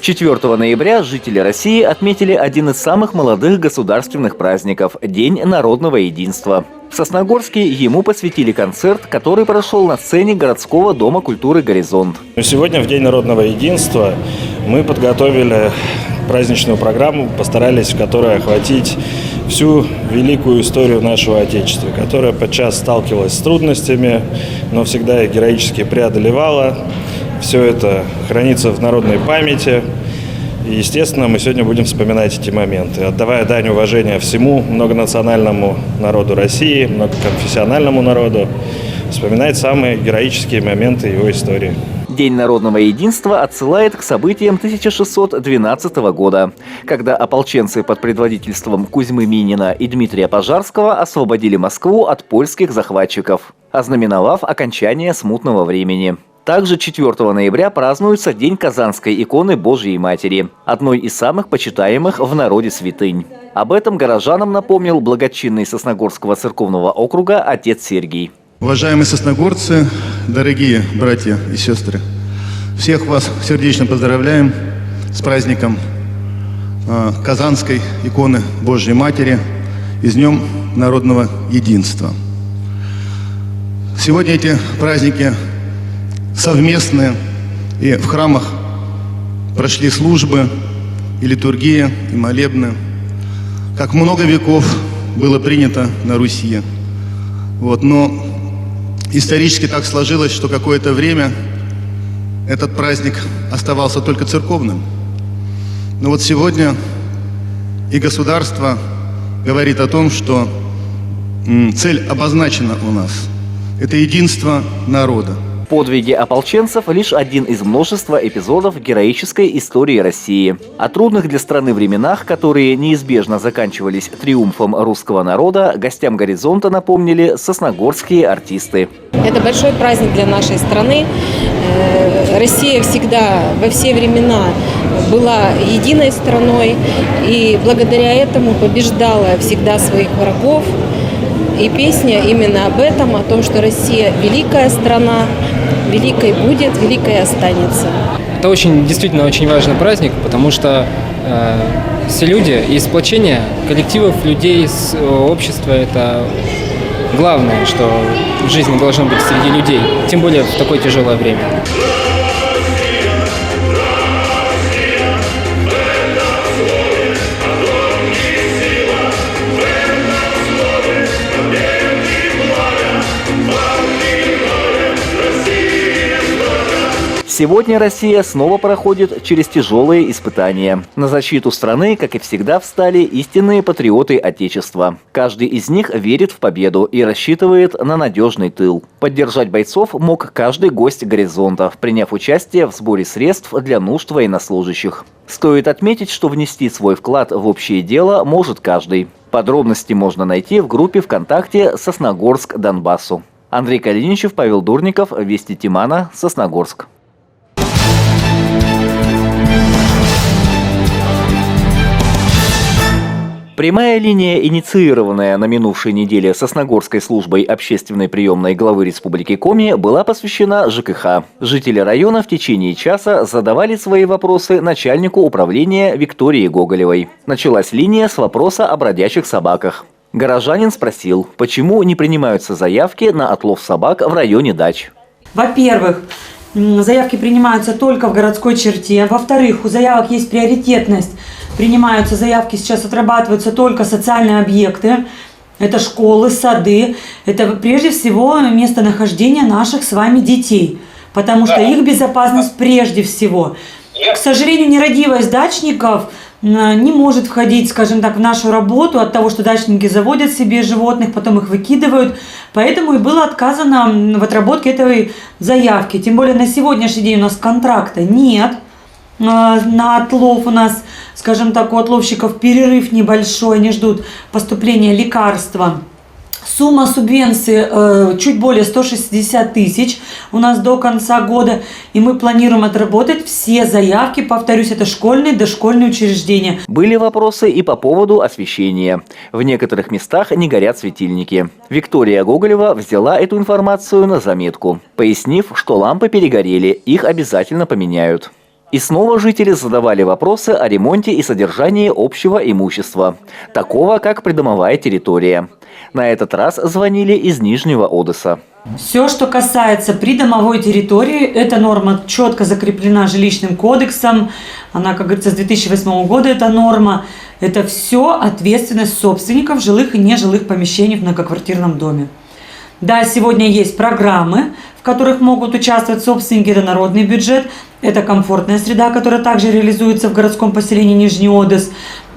4 ноября жители России отметили один из самых молодых государственных праздников – День народного единства. В Сосногорске ему посвятили концерт, который прошел на сцене городского дома культуры «Горизонт». Сегодня, в День народного единства, мы подготовили праздничную программу, постарались в которой охватить всю великую историю нашего Отечества, которая подчас сталкивалась с трудностями, но всегда их героически преодолевала. Все это хранится в народной памяти. И, естественно, мы сегодня будем вспоминать эти моменты, отдавая дань уважения всему многонациональному народу России, многоконфессиональному народу, вспоминать самые героические моменты его истории. День народного единства отсылает к событиям 1612 года, когда ополченцы под предводительством Кузьмы Минина и Дмитрия Пожарского освободили Москву от польских захватчиков, ознаменовав окончание смутного времени. Также 4 ноября празднуется День Казанской иконы Божией Матери, одной из самых почитаемых в народе святынь. Об этом горожанам напомнил благочинный Сосногорского церковного округа отец Сергий. Уважаемые сосногорцы, дорогие братья и сестры, всех вас сердечно поздравляем с праздником Казанской иконы Божией Матери и с Днем народного единства. Сегодня эти праздники совместные, и в храмах прошли службы, и литургия, и молебны, как много веков было принято на Руси. Но исторически так сложилось, что какое-то время этот праздник оставался только церковным. Но сегодня и государство говорит о том, что цель обозначена у нас. Это единство народа. Подвиги ополченцев – лишь один из множества эпизодов героической истории России. О трудных для страны временах, которые неизбежно заканчивались триумфом русского народа, гостям «Горизонта» напомнили сосногорские артисты. Это большой праздник для нашей страны. Россия всегда, во все времена была единой страной, и благодаря этому побеждала всегда своих врагов. И песня именно об этом, о том, что Россия великая страна, великой будет, великой останется. Это действительно очень важный праздник, потому что все люди и сплочение коллективов людей, общества – это главное, что в жизни должно быть среди людей, тем более в такое тяжелое время. Сегодня Россия снова проходит через тяжелые испытания. На защиту страны, как и всегда, встали истинные патриоты Отечества. Каждый из них верит в победу и рассчитывает на надежный тыл. Поддержать бойцов мог каждый гость «Горизонта», приняв участие в сборе средств для нужд военнослужащих. Стоит отметить, что внести свой вклад в общее дело может каждый. Подробности можно найти в группе ВКонтакте «Сосногорск Донбассу». Андрей Калиничев, Павел Дурников, Вести Тимана, Сосногорск. Прямая линия, инициированная на минувшей неделе Сосногорской службой общественной приемной главы Республики Коми, была посвящена ЖКХ. Жители района в течение часа задавали свои вопросы начальнику управления Виктории Гоголевой. Началась линия с вопроса о бродячих собаках. Горожанин спросил, почему не принимаются заявки на отлов собак в районе дач. Во-первых, заявки принимаются только в городской черте. Во-вторых, у заявок есть приоритетность. Принимаются заявки, сейчас отрабатываются только социальные объекты. Это школы, сады. Это прежде всего местонахождение наших с вами детей. Потому что их безопасность прежде всего. К сожалению, нерадивость дачников не может входить, скажем так, в нашу работу от того, что дачники заводят себе животных, потом их выкидывают. Поэтому и было отказано в отработке этой заявки. Тем более на сегодняшний день у нас контракта нет. На отлов у нас, скажем так, у отловщиков перерыв небольшой, они ждут поступления лекарства. Сумма субвенции чуть более 160 тысяч у нас до конца года. И мы планируем отработать все заявки. Повторюсь, это школьные, дошкольные учреждения. Были вопросы и по поводу освещения. В некоторых местах не горят светильники. Виктория Гоголева взяла эту информацию на заметку, пояснив, что лампы перегорели, их обязательно поменяют. И снова жители задавали вопросы о ремонте и содержании общего имущества, такого как придомовая территория. На этот раз звонили из Нижнего Одесса. Все, что касается придомовой территории, эта норма четко закреплена жилищным кодексом. Она, как говорится, с 2008 года эта норма. Это все ответственность собственников жилых и нежилых помещений в многоквартирном доме. Да, сегодня есть программы, в которых могут участвовать собственники, это народный бюджет, это комфортная среда, которая также реализуется в городском поселении Нижний Одесс.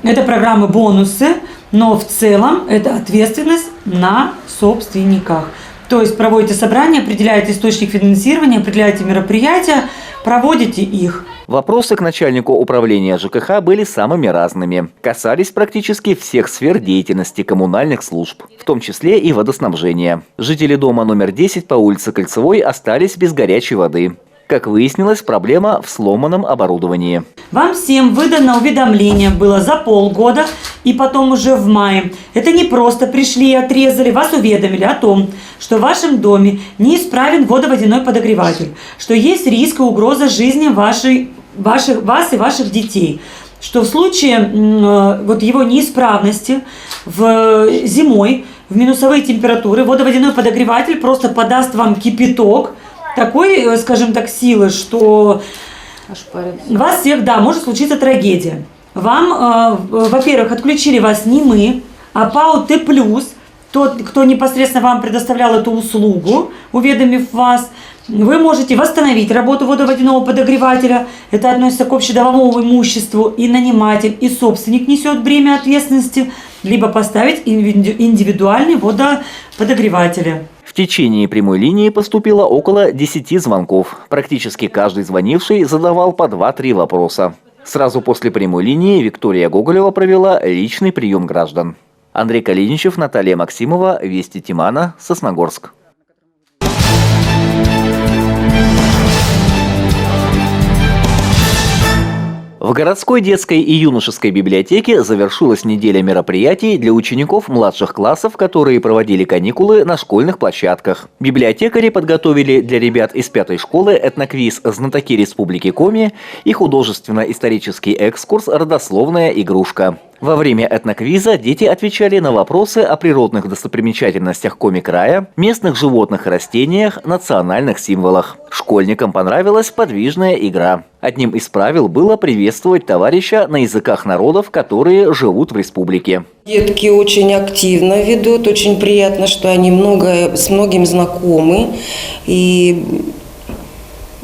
Это программы бонусы, но в целом это ответственность на собственниках. То есть проводите собрания, определяете источник финансирования, определяете мероприятия, проводите их. Вопросы к начальнику управления ЖКХ были самыми разными. Касались практически всех сфер деятельности коммунальных служб, в том числе и водоснабжения. Жители дома номер 10 по улице Кольцевой остались без горячей воды. Как выяснилось, проблема в сломанном оборудовании. Вам всем выдано уведомление было за полгода и потом уже в мае. Это не просто пришли и отрезали, вас уведомили о том, что в вашем доме неисправен водоводяной подогреватель, что есть риск и угроза жизни вас и ваших детей, что в случае его неисправности зимой в минусовые температуры водоводяной подогреватель просто подаст вам кипяток, такой, скажем так, силы, что у вас всех, может случиться трагедия. Вам, во-первых, отключили вас не мы, а ПАО Т+, тот, кто непосредственно вам предоставлял эту услугу, уведомив вас. Вы можете восстановить работу водоводяного подогревателя. Это относится к общедомовому имуществу. И наниматель, и собственник несет бремя ответственности, либо поставить индивидуальные водоподогреватели. В течение прямой линии поступило около 10 звонков. Практически каждый звонивший задавал по 2-3 вопроса. Сразу после прямой линии Виктория Гоголева провела личный прием граждан. Андрей Калиничев, Наталья Максимова, Вести Тимана, Сосногорск. В городской детской и юношеской библиотеке завершилась неделя мероприятий для учеников младших классов, которые проводили каникулы на школьных площадках. Библиотекари подготовили для ребят из 5-й школы этноквиз «Знатоки Республики Коми» и художественно-исторический экскурс «Родословная игрушка». Во время этноквиза дети отвечали на вопросы о природных достопримечательностях Коми-края, местных животных и растениях, национальных символах. Школьникам понравилась подвижная игра. Одним из правил было приветствовать товарища на языках народов, которые живут в республике. Детки очень активно ведут, очень приятно, что они с многим знакомы. И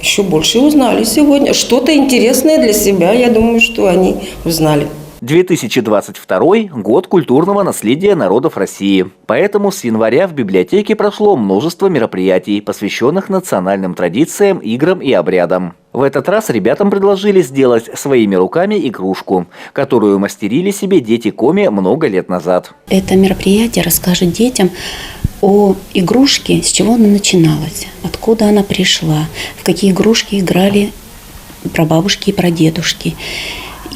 еще больше узнали сегодня. Что-то интересное для себя, я думаю, что они узнали. 2022 – год культурного наследия народов России. Поэтому с января в библиотеке прошло множество мероприятий, посвященных национальным традициям, играм и обрядам. В этот раз ребятам предложили сделать своими руками игрушку, которую мастерили себе дети Коми много лет назад. Это мероприятие расскажет детям о игрушке, с чего она начиналась, откуда она пришла, в какие игрушки играли прабабушки и прадедушки.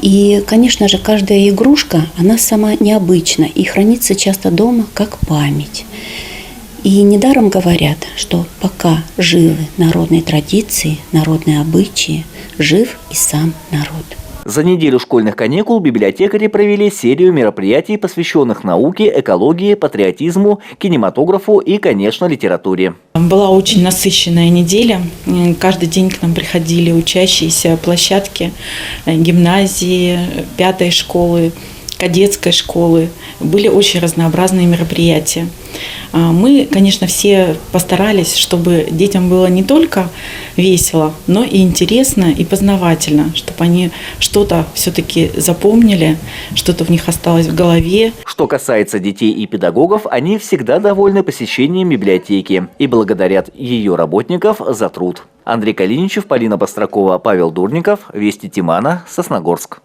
И, конечно же, каждая игрушка, она сама необычна и хранится часто дома как память. И недаром говорят, что пока живы народные традиции, народные обычаи, жив и сам народ. За неделю школьных каникул библиотекари провели серию мероприятий, посвященных науке, экологии, патриотизму, кинематографу и, конечно, литературе. Была очень насыщенная неделя. Каждый день к нам приходили учащиеся площадки гимназии, 5-й школы, кадетской школы. Были очень разнообразные мероприятия. Мы, конечно, все постарались, чтобы детям было не только весело, но и интересно, и познавательно, чтобы они что-то все-таки запомнили, что-то в них осталось в голове. Что касается детей и педагогов, они всегда довольны посещением библиотеки и благодарят ее работников за труд. Андрей Калиничев, Полина Бостракова, Павел Дурников, Вести Тимана, Сосногорск.